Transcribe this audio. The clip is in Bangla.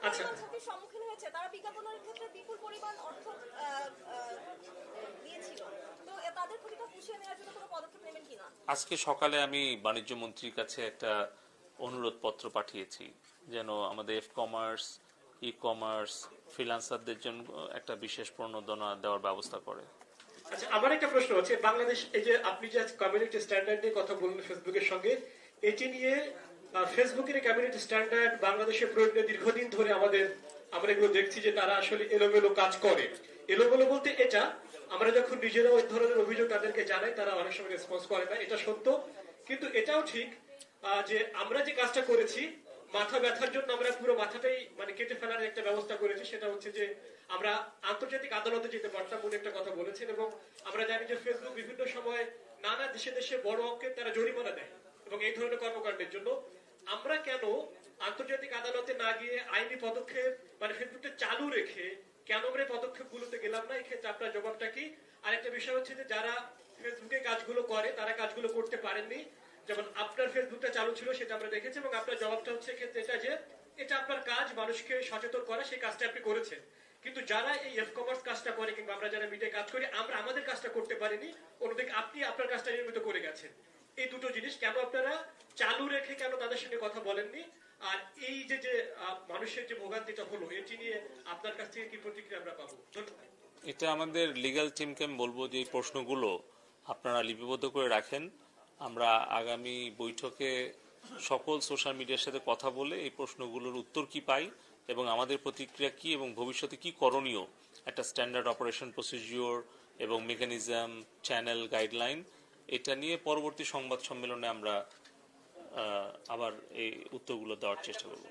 আচ্ছা, পরিমাণ ঝুঁকির সম্মুখীন হয়েছে, তারা বিজ্ঞাপনের ক্ষেত্রে বিপুল পরিমাণ অর্থ দিয়েছিল। তো তাদের ক্ষতিটা পুষিয়ে নেওয়ার জন্য কোনো পদক্ষেপ নেবেন কিনা? আজকে সকালে আমি বাণিজ্য মন্ত্রীর কাছে একটা অনুরোধ পত্র পাঠিয়েছি যেন আমাদের এফ কমার্স, ই কমার্স, ফ্রিল্যান্সারদের জন্য একটা বিশেষ প্রণোদনা দেওয়ার ব্যবস্থা করে। আচ্ছা, আমার একটা প্রশ্ন আছে। বাংলাদেশ এই যে আপনি যে কমিউনিটি স্ট্যান্ডার্ড নিয়ে কথা বললেন ফেসবুকের সঙ্গে, এটি নিয়ে ফেসবুকের কমিউনিটি স্ট্যান্ডার্ড বাংলাদেশের প্রয়োগে দীর্ঘদিন ধরে আমরা এগুলো দেখছি যে তারা আসলে এলোমেলো কাজ করে। এলোমেলো বলতে এটা, আমরা যখন নিজেরাও এই ধরনের অভিযোগ তাদেরকে জানাই, তারা অনেক সময় রেসপন্স করে না, এটা সত্য। কিন্তু এটাও ঠিক যে আমরা যে কাজটা করেছি, মাথা ব্যথার জন্য আমরা পুরো মাথাটাই মানে কেটে ফেলার একটা ব্যবস্থা করেছি। সেটা হচ্ছে যে আমরা আন্তর্জাতিক আদালতে যেতে পারতাম বলে একটা কথা বলেছেন, এবং আমরা জানি যে ফেসবুক বিভিন্ন সময় নানা দেশে দেশে বড় অঙ্কের তারা জরিমানা দেয় এবং এই ধরনের কর্মকাণ্ডের জন্য। আমরা কেন আন্তর্জাতিক আদালতে না গিয়ে আইনি পদক্ষেপ মানে ফেসবুকটা চালু রেখে কেন আমরা পদক্ষেপ গুলোতে গেলাম না? এই ক্ষেত্রে আপনার জবাবটা কি? আরেকটা বিষয় হচ্ছে যে যারা ফেসবুকে কাজগুলো করে তারা কাজগুলো করতে পারেননি, যেমন আপনার ফেসবুকটা চালু ছিল সেটা আমরা দেখেছি, এবং আপনার জবাবটা হচ্ছে ক্ষেত্রে এটা যে এটা আপনার কাজ, মানুষকে সচেতন করা, সেই কাজটা আপনি করেছেন। কিন্তু যারা এই এফ কমার্স কাজটা করে কিংবা আমরা যারা মিডিয়ায় কাজ করি, আমরা আমাদের কাজটা করতে পারিনি, অন্যদিকে আপনি আপনার কাজটা নিয়মিত করে গেছেন। এই দুটো জিনিস কেন আপনারা চালু রেখে কেন তাদের সঙ্গে কথা বলেননি? আর এই যে যে মানুষের যে ভোগান্তিটা হলো, এটি নিয়ে আপনার কাছ থেকে কি প্রতিক্রিয়া আমরা পাবো? ধন্যবাদ। এটা আমাদের লিগ্যাল টিমকে আমি বলবো যে এই প্রশ্নগুলো আপনারা লিপিবদ্ধ করে রাখেন। আমরা আগামী বৈঠকে সকল সোশ্যাল মিডিয়ার সাথে কথা বলে এই প্রশ্নগুলোর উত্তর কি পাই এবং আমাদের প্রতিক্রিয়া কি এবং ভবিষ্যতে কি করণীয়, একটা স্ট্যান্ডার্ড অপারেশন প্রসিডিওর এবং মেকানিজম, চ্যানেল, গাইডলাইন, এটা নিয়ে পরবর্তী সংবাদ সম্মেলনে আমরা আবার এই উত্তরগুলো দেওয়ার চেষ্টা করব।